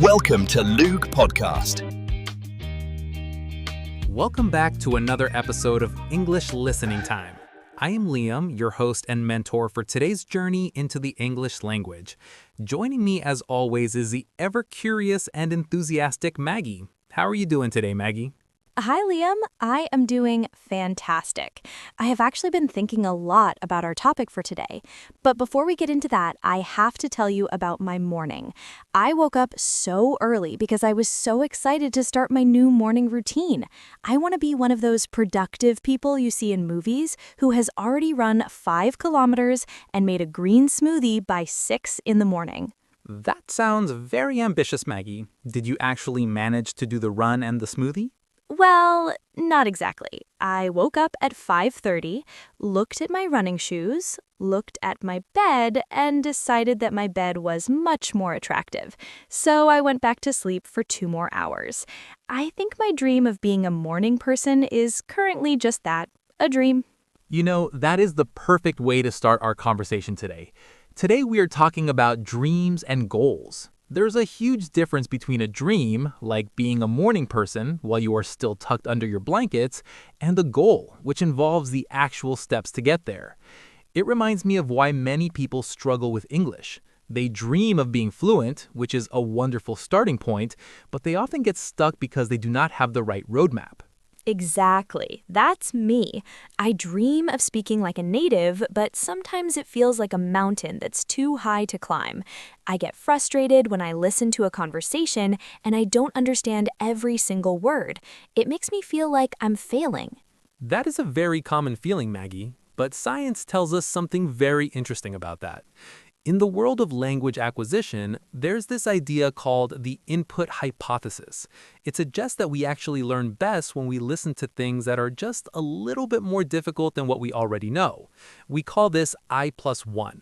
Welcome to Lug Podcast. Welcome back to another episode of English Listening Time. I am Liam, your host and mentor for today's journey into the English language. Joining me as always is the ever-curious and enthusiastic Maggie. How are you doing today, Maggie? Hi, Liam. I am doing fantastic. I have actually been thinking a lot about our topic for today. But before we get into that, I have to tell you about my morning. I woke up so early because I was so excited to start my new morning routine. I want to be one of those productive people you see in movies who has already run 5 kilometers and made a green smoothie by 6 in the morning. That sounds very ambitious, Maggie. Did you actually manage to do the run and the smoothie? Well, not exactly. I woke up at 5:30, looked at my running shoes, looked at my bed, and decided that my bed was much more attractive. So I went back to sleep for 2 more hours. I think my dream of being a morning person is currently just that, a dream. You know, that is the perfect way to start our conversation today. Today we are talking about dreams and goals. There's a huge difference between a dream, like being a morning person while you are still tucked under your blankets, and a goal, which involves the actual steps to get there. It reminds me of why many people struggle with English. They dream of being fluent, which is a wonderful starting point, but they often get stuck because they do not have the right roadmap. Exactly. That's me. I dream of speaking like a native, but sometimes it feels like a mountain that's too high to climb. I get frustrated when I listen to a conversation and I don't understand every single word. It makes me feel like I'm failing. That is a very common feeling, Maggie, but science tells us something very interesting about that. In the world of language acquisition, there's this idea called the input hypothesis. It suggests that we actually learn best when we listen to things that are just a little bit more difficult than what we already know. We call this I+1.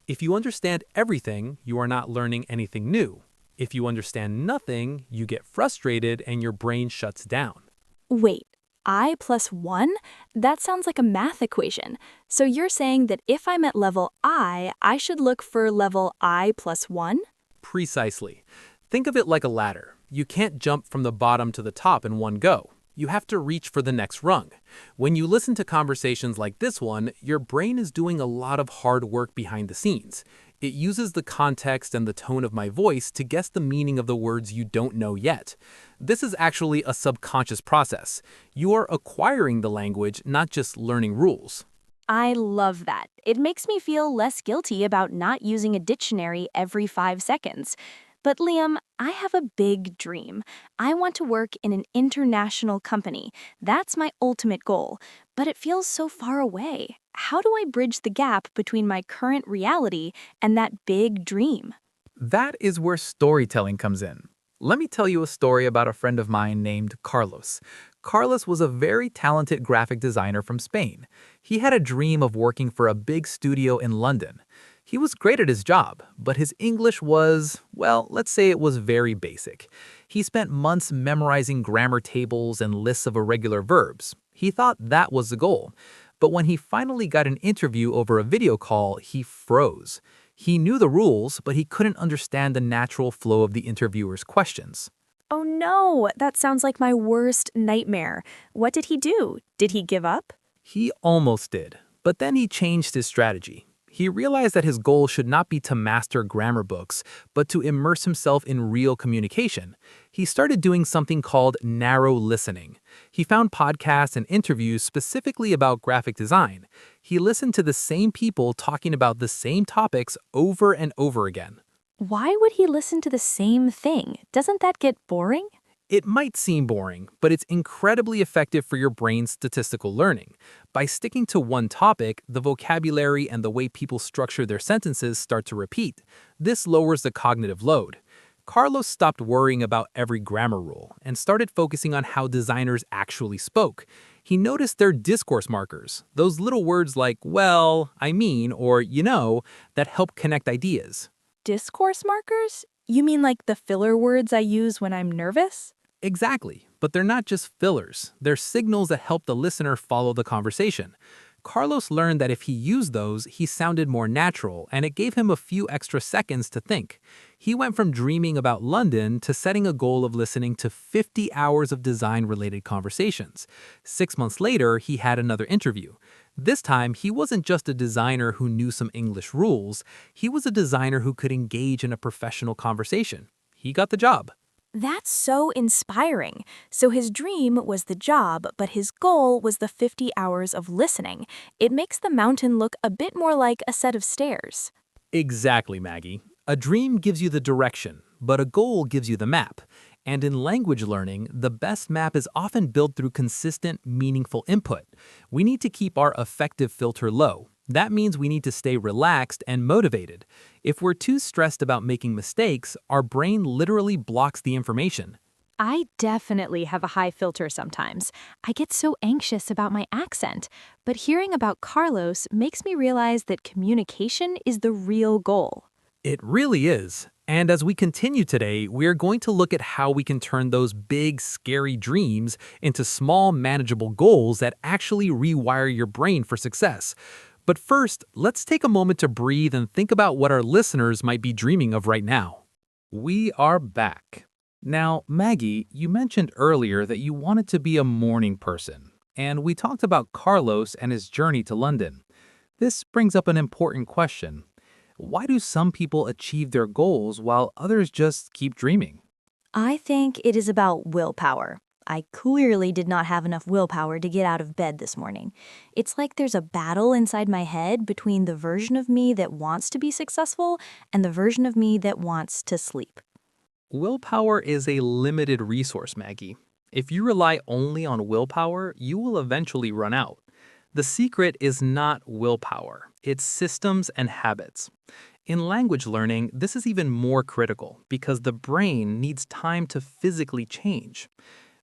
If you understand everything, you are not learning anything new. If you understand nothing, you get frustrated and your brain shuts down. Wait. I+1? That sounds like a math equation. So you're saying that if I'm at level I should look for level I+1? Precisely. Think of it like a ladder. You can't jump from the bottom to the top in one go. You have to reach for the next rung. When you listen to conversations like this one, your brain is doing a lot of hard work behind the scenes. It uses the context and the tone of my voice to guess the meaning of the words you don't know yet. This is actually a subconscious process. You are acquiring the language, not just learning rules. I love that. It makes me feel less guilty about not using a dictionary every 5 seconds. But Liam, I have a big dream. I want to work in an international company. That's my ultimate goal. But it feels so far away. How do I bridge the gap between my current reality and that big dream? That is where storytelling comes in. Let me tell you a story about a friend of mine named Carlos. Carlos was a very talented graphic designer from Spain. He had a dream of working for a big studio in London. He was great at his job, but his English was, well, let's say it was very basic. He spent months memorizing grammar tables and lists of irregular verbs. He thought that was the goal. But when he finally got an interview over a video call, he froze. He knew the rules, but he couldn't understand the natural flow of the interviewer's questions. Oh no, that sounds like my worst nightmare. What did he do? Did he give up? He almost did, but then he changed his strategy. He realized that his goal should not be to master grammar books, but to immerse himself in real communication. He started doing something called narrow listening. He found podcasts and interviews specifically about graphic design. He listened to the same people talking about the same topics over and over again. Why would he listen to the same thing? Doesn't that get boring? It might seem boring, but it's incredibly effective for your brain's statistical learning. By sticking to one topic, the vocabulary and the way people structure their sentences start to repeat. This lowers the cognitive load. Carlos stopped worrying about every grammar rule and started focusing on how designers actually spoke. He noticed their discourse markers, those little words like, well, I mean, or you know, that help connect ideas. Discourse markers? You mean like the filler words I use when I'm nervous? Exactly, but they're not just fillers. They're signals that help the listener follow the conversation. Carlos learned that if he used those, he sounded more natural, and it gave him a few extra seconds to think. He went from dreaming about London to setting a goal of listening to 50 hours of design-related conversations. 6 months later, he had another interview. This time, he wasn't just a designer who knew some English rules, he was a designer who could engage in a professional conversation. He got the job. That's so inspiring. So his dream was the job, but his goal was the 50 hours of listening. It makes the mountain look a bit more like a set of stairs. Exactly, Maggie. A dream gives you the direction, but a goal gives you the map. And in language learning, the best map is often built through consistent, meaningful input. We need to keep our affective filter low. That means we need to stay relaxed and motivated. If we're too stressed about making mistakes, our brain literally blocks the information. I definitely have a high filter sometimes. I get so anxious about my accent. But hearing about Carlos makes me realize that communication is the real goal. It really is. And as we continue today, we're going to look at how we can turn those big, scary dreams into small, manageable goals that actually rewire your brain for success. But first, let's take a moment to breathe and think about what our listeners might be dreaming of right now. We are back. Now, Maggie, you mentioned earlier that you wanted to be a morning person, and we talked about Carlos and his journey to London. This brings up an important question. Why do some people achieve their goals while others just keep dreaming? I think it is about willpower. I clearly did not have enough willpower to get out of bed this morning. It's like there's a battle inside my head between the version of me that wants to be successful and the version of me that wants to sleep. Willpower is a limited resource, Maggie. If you rely only on willpower, you will eventually run out. The secret is not willpower, it's systems and habits. In language learning, this is even more critical because the brain needs time to physically change.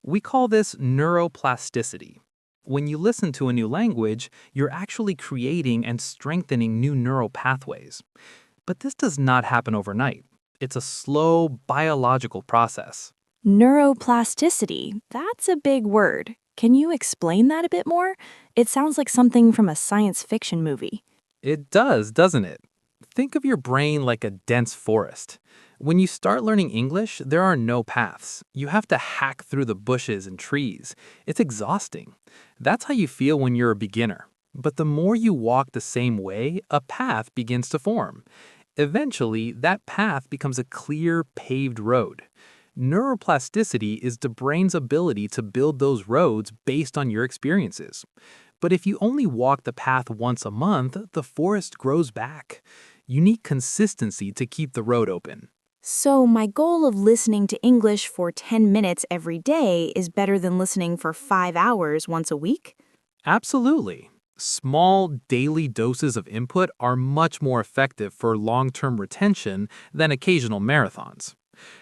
We call this neuroplasticity. When you listen to a new language, you're actually creating and strengthening new neural pathways. But this does not happen overnight. It's a slow biological process. Neuroplasticity, that's a big word. Can you explain that a bit more? It sounds like something from a science fiction movie. It does, doesn't it? Think of your brain like a dense forest. When you start learning English, there are no paths. You have to hack through the bushes and trees. It's exhausting. That's how you feel when you're a beginner. But the more you walk the same way, a path begins to form. Eventually, that path becomes a clear, paved road. Neuroplasticity is the brain's ability to build those roads based on your experiences. But if you only walk the path once a month, the forest grows back. You need consistency to keep the road open. So my goal of listening to English for 10 minutes every day is better than listening for 5 hours once a week? Absolutely. Small daily doses of input are much more effective for long-term retention than occasional marathons.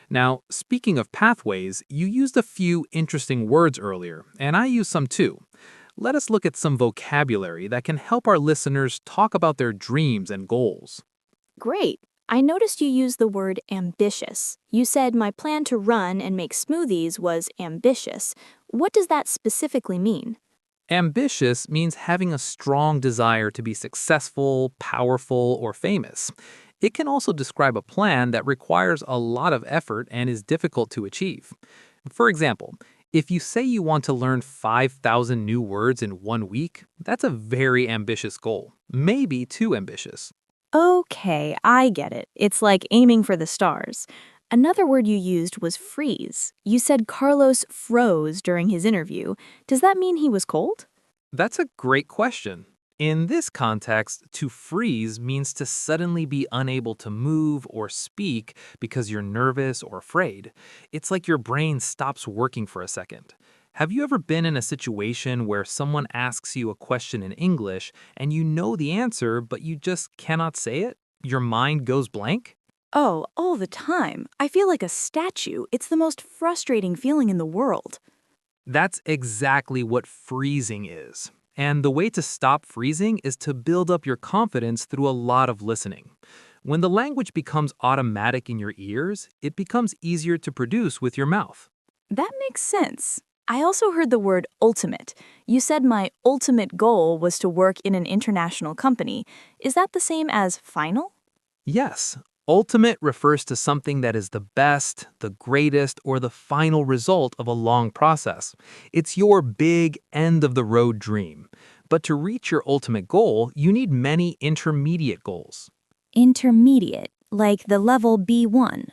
Now, speaking of pathways, you used a few interesting words earlier, and I used some too. Let us look at some vocabulary that can help our listeners talk about their dreams and goals. Great. I noticed you used the word ambitious. You said my plan to run and make smoothies was ambitious. What does that specifically mean? Ambitious means having a strong desire to be successful, powerful, or famous. It can also describe a plan that requires a lot of effort and is difficult to achieve. For example, if you say you want to learn 5,000 new words in 1 week, that's a very ambitious goal, maybe too ambitious. Okay, I get it. It's like aiming for the stars. Another word you used was freeze. You said Carlos froze during his interview. Does that mean he was cold? That's a great question. In this context, to freeze means to suddenly be unable to move or speak because you're nervous or afraid. It's like your brain stops working for a second. Have you ever been in a situation where someone asks you a question in English and you know the answer, but you just cannot say it? Your mind goes blank? Oh, all the time. I feel like a statue. It's the most frustrating feeling in the world. That's exactly what freezing is. And the way to stop freezing is to build up your confidence through a lot of listening. When the language becomes automatic in your ears, it becomes easier to produce with your mouth. That makes sense. I also heard the word ultimate. You said my ultimate goal was to work in an international company. Is that the same as final? Yes, ultimate refers to something that is the best, the greatest, or the final result of a long process. It's your big end-of-the-road dream. But to reach your ultimate goal, you need many intermediate goals. Intermediate, like the level B1.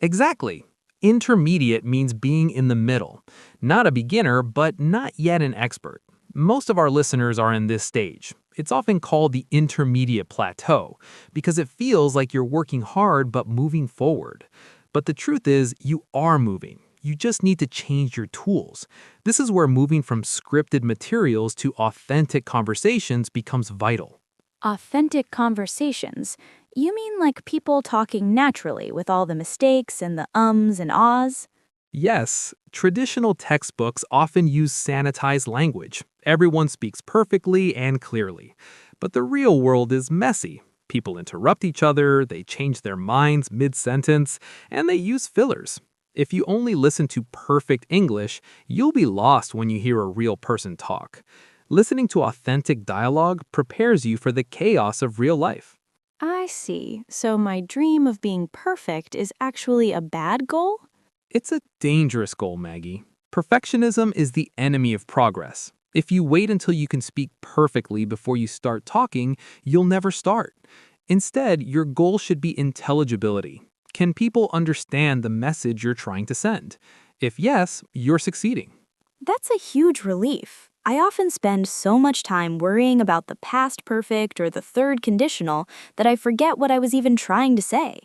Exactly. Intermediate means being in the middle. Not a beginner, but not yet an expert. Most of our listeners are in this stage. It's often called the intermediate plateau because it feels like you're working hard but moving forward. But the truth is, you are moving. You just need to change your tools. This is where moving from scripted materials to authentic conversations becomes vital. Authentic conversations. You mean like people talking naturally with all the mistakes and the ums and ahs? Yes, traditional textbooks often use sanitized language. Everyone speaks perfectly and clearly. But the real world is messy. People interrupt each other, they change their minds mid-sentence, and they use fillers. If you only listen to perfect English, you'll be lost when you hear a real person talk. Listening to authentic dialogue prepares you for the chaos of real life. I see. So my dream of being perfect is actually a bad goal? It's a dangerous goal, Maggie. Perfectionism is the enemy of progress. If you wait until you can speak perfectly before you start talking, you'll never start. Instead, your goal should be intelligibility. Can people understand the message you're trying to send? If yes, you're succeeding. That's a huge relief. I often spend so much time worrying about the past perfect or the third conditional that I forget what I was even trying to say.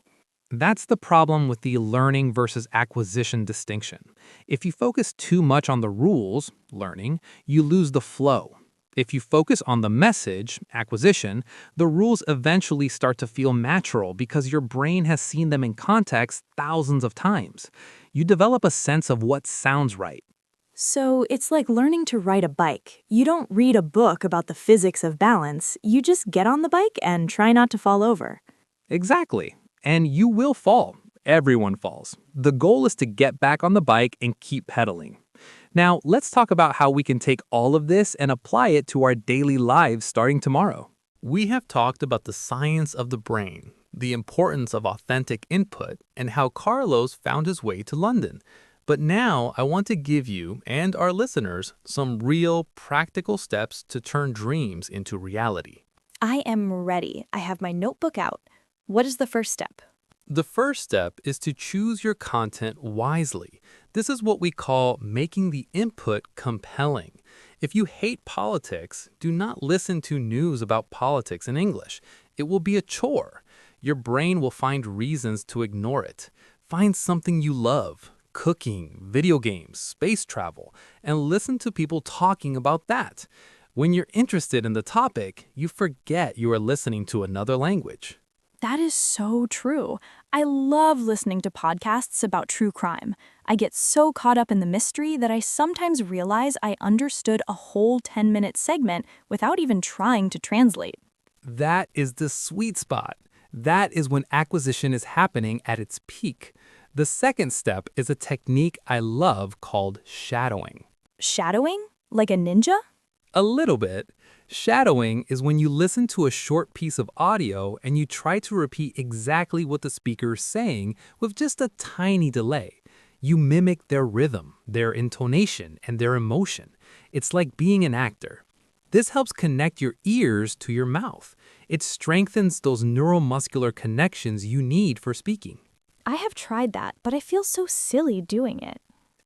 That's the problem with the learning versus acquisition distinction. If you focus too much on the rules, learning, you lose the flow. If you focus on the message, acquisition, the rules eventually start to feel natural because your brain has seen them in context thousands of times. You develop a sense of what sounds right. So it's like learning to ride a bike. You don't read a book about the physics of balance, you just get on the bike and try not to fall over. Exactly. And you will fall. Everyone falls. The goal is to get back on the bike and keep pedaling. Now, let's talk about how we can take all of this and apply it to our daily lives starting tomorrow. We have talked about the science of the brain, the importance of authentic input, and how Carlos found his way to London. But now I want to give you and our listeners some real practical steps to turn dreams into reality. I am ready. I have my notebook out. What is the first step? The first step is to choose your content wisely. This is what we call making the input compelling. If you hate politics, do not listen to news about politics in English. It will be a chore. Your brain will find reasons to ignore it. Find something you love, cooking, video games, space travel, and listen to people talking about that. When you're interested in the topic, you forget you are listening to another language. That is so true. I love listening to podcasts about true crime. I get so caught up in the mystery that I sometimes realize I understood a whole 10-minute segment without even trying to translate. That is the sweet spot. That is when acquisition is happening at its peak. The second step is a technique I love called shadowing. Shadowing? Like a ninja? A little bit. Shadowing is when you listen to a short piece of audio and you try to repeat exactly what the speaker is saying with just a tiny delay. You mimic their rhythm, their intonation, and their emotion. It's like being an actor. This helps connect your ears to your mouth. It strengthens those neuromuscular connections you need for speaking. I have tried that, but I feel so silly doing it.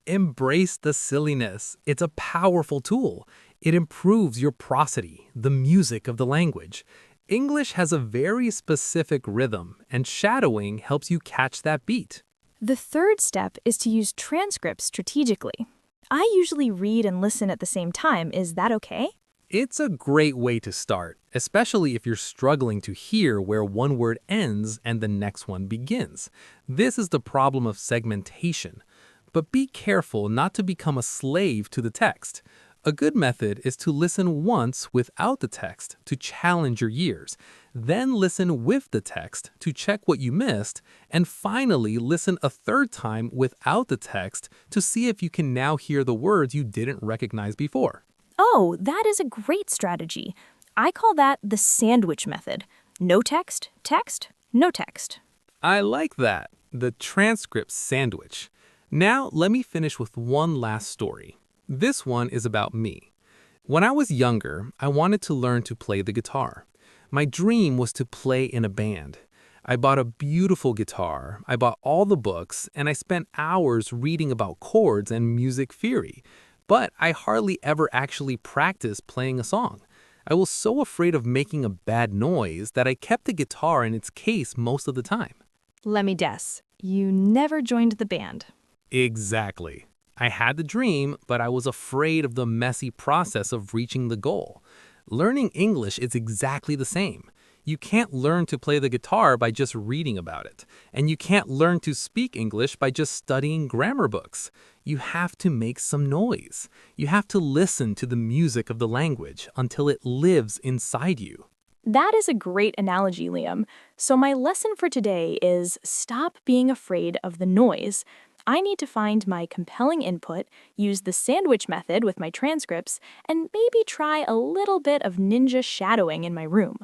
Embrace the silliness. It's a powerful tool. It improves your prosody, the music of the language. English has a very specific rhythm, and shadowing helps you catch that beat. The third step is to use transcripts strategically. I usually read and listen at the same time. Is that okay? It's a great way to start, especially if you're struggling to hear where one word ends and the next one begins. This is the problem of segmentation. But be careful not to become a slave to the text. A good method is to listen once without the text to challenge your ears, then listen with the text to check what you missed, and finally listen a third time without the text to see if you can now hear the words you didn't recognize before. Oh, that is a great strategy. I call that the sandwich method. No text, text, no text. I like that, the transcript sandwich. Now let me finish with one last story. This one is about me. When I was younger, I wanted to learn to play the guitar. My dream was to play in a band. I bought a beautiful guitar, I bought all the books, and I spent hours reading about chords and music theory. But I hardly ever actually practiced playing a song. I was so afraid of making a bad noise that I kept the guitar in its case most of the time. Let me guess. You never joined the band. Exactly. I had the dream, but I was afraid of the messy process of reaching the goal. Learning English is exactly the same. You can't learn to play the guitar by just reading about it, and you can't learn to speak English by just studying grammar books. You have to make some noise. You have to listen to the music of the language until it lives inside you. That is a great analogy, Liam. So my lesson for today is stop being afraid of the noise. I need to find my compelling input, use the sandwich method with my transcripts, and maybe try a little bit of ninja shadowing in my room.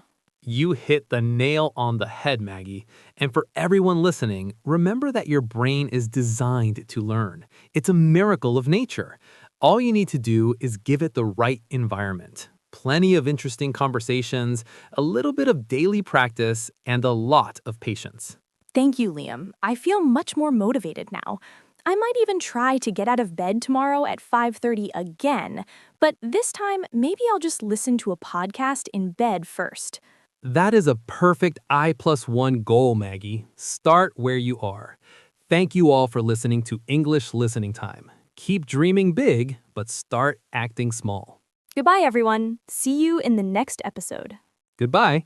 You hit the nail on the head, Maggie. And for everyone listening, remember that your brain is designed to learn. It's a miracle of nature. All you need to do is give it the right environment. Plenty of interesting conversations, a little bit of daily practice, and a lot of patience. Thank you, Liam. I feel much more motivated now. I might even try to get out of bed tomorrow at 5:30 again, but this time maybe I'll just listen to a podcast in bed first. That is a perfect I+1 goal, Maggie. Start where you are. Thank you all for listening to English Listening Time. Keep dreaming big, but start acting small. Goodbye, everyone. See you in the next episode. Goodbye.